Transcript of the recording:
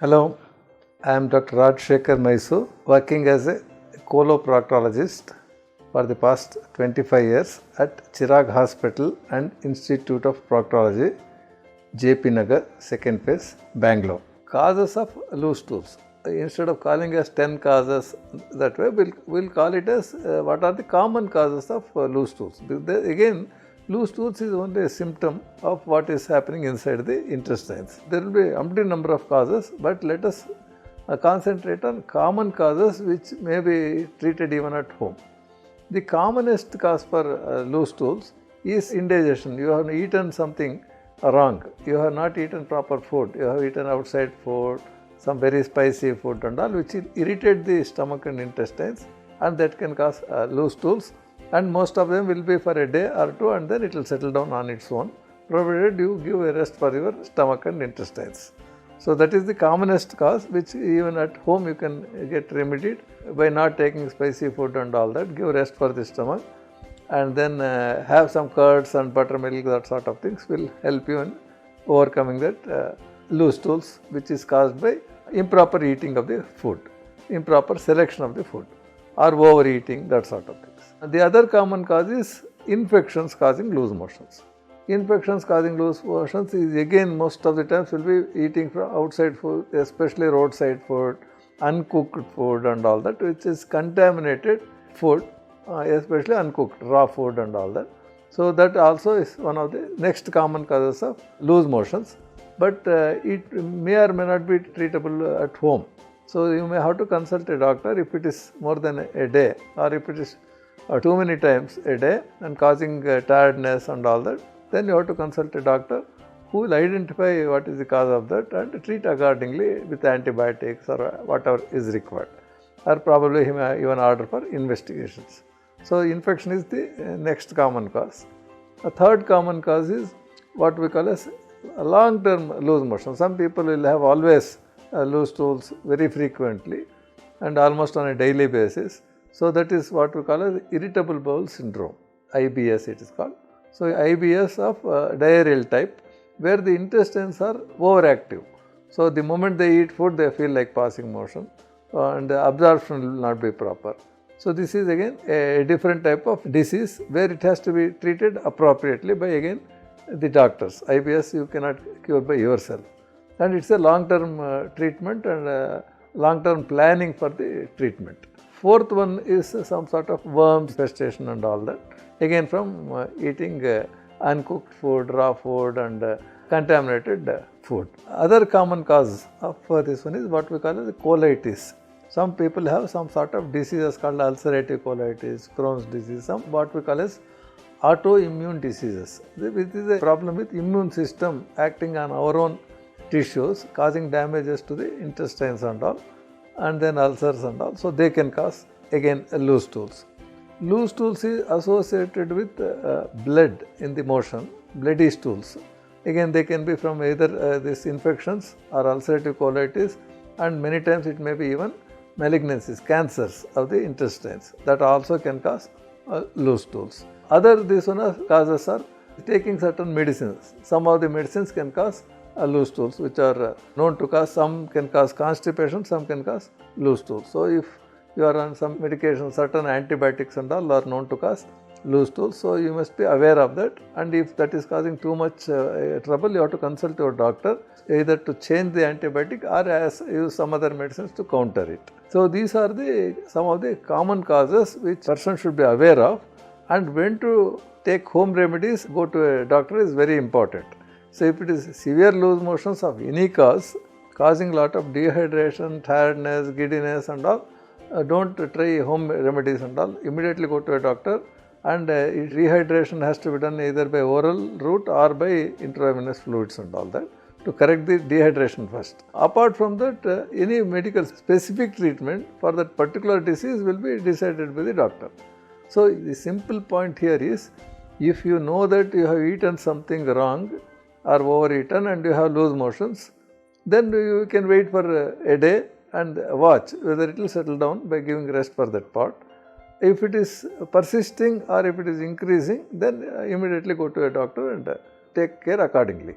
Hello, I am Dr. Rajasekhar M R, working as a Proctologist for the past 25 years at Chirag Hospital and Institute of Proctology, JP Nagar, second phase, Bangalore. Causes of loose stools. Instead of calling as 10 causes that way, we'll call it as what are the common causes of loose stools. Again, loose stools is only a symptom of what is happening inside the intestines. There will be umpteen number of causes, but let us concentrate on common causes which may be treated even at home. The commonest cause for loose stools is indigestion. You have eaten something wrong. You have not eaten proper food. You have eaten outside food, some very spicy food and all, which will irritate the stomach and intestines, and that can cause loose stools. And most of them will be for a day or two, and then it will settle down on its own, provided you give a rest for your stomach and intestines. So that is the commonest cause, which even at home you can get remedied by not taking spicy food and all that. Give rest for the stomach, and then have some curds and buttermilk, that sort of things will help you in overcoming that loose stools, which is caused by improper eating of the food, improper selection of the food, or overeating, that sort of things. The other common cause is infections causing loose motions. Infections causing loose motions is again most of the times will be eating from outside food, especially roadside food, uncooked food and all that, which is contaminated food, especially uncooked raw food and all that. So that also is one of the next common causes of loose motions, but it may or may not be treatable at home. So you may have to consult a doctor if it is more than a day, or if it is too many times a day and causing tiredness and all that. Then you have to consult a doctor who will identify what is the cause of that and treat accordingly with antibiotics or whatever is required, or probably he may even order for investigations. So infection is the next common cause. A third common cause is what we call as long-term loose motion. Some people will have always loose stools very frequently and almost on a daily basis. So that is what we call as irritable bowel syndrome, IBS it is called. So IBS of diarrheal type, where the intestines are overactive. So the moment they eat food, they feel like passing motion, and the absorption will not be proper. So this is again a different type of disease where it has to be treated appropriately by again the doctors. IBS you cannot cure by yourself, and it's a long-term treatment and long-term planning for the treatment. Fourth one is some sort of worms, infestation and all that, again from eating uncooked food, raw food and contaminated food. Other common cause of this one is what we call as colitis. Some people have some sort of diseases called ulcerative colitis, Crohn's disease, some what we call as autoimmune diseases. This is a problem with immune system acting on our own tissues, causing damages to the intestines and all, and then ulcers and all. So they can cause again loose stools. Loose stools is associated with blood in the motion, bloody stools. Again they can be from either these infections or ulcerative colitis, and many times it may be even malignancies, cancers of the intestines, that also can cause loose stools. Other causes are taking certain medicines. Some of the medicines can cause loose stools, which are known to cause, some can cause constipation, some can cause loose stools. So if you are on some medication, certain antibiotics and all are known to cause loose stools, so you must be aware of that, and if that is causing too much trouble, you have to consult your doctor either to change the antibiotic or use some other medicines to counter it. So these are some of the common causes which person should be aware of, and when to take home remedies, go to a doctor is very important. So if it is severe loose motions of any cause, causing lot of dehydration, tiredness, giddiness and all, don't try home remedies and all. Immediately go to a doctor, and rehydration has to be done either by oral route or by intravenous fluids and all that, to correct the dehydration first. Apart from that, any medical specific treatment for that particular disease will be decided by the doctor. So the simple point here is, if you know that you have eaten something wrong or overeaten and you have loose motions, then you can wait for a day and watch whether it will settle down by giving rest for that part. If it is persisting or if it is increasing, then immediately go to a doctor and take care accordingly.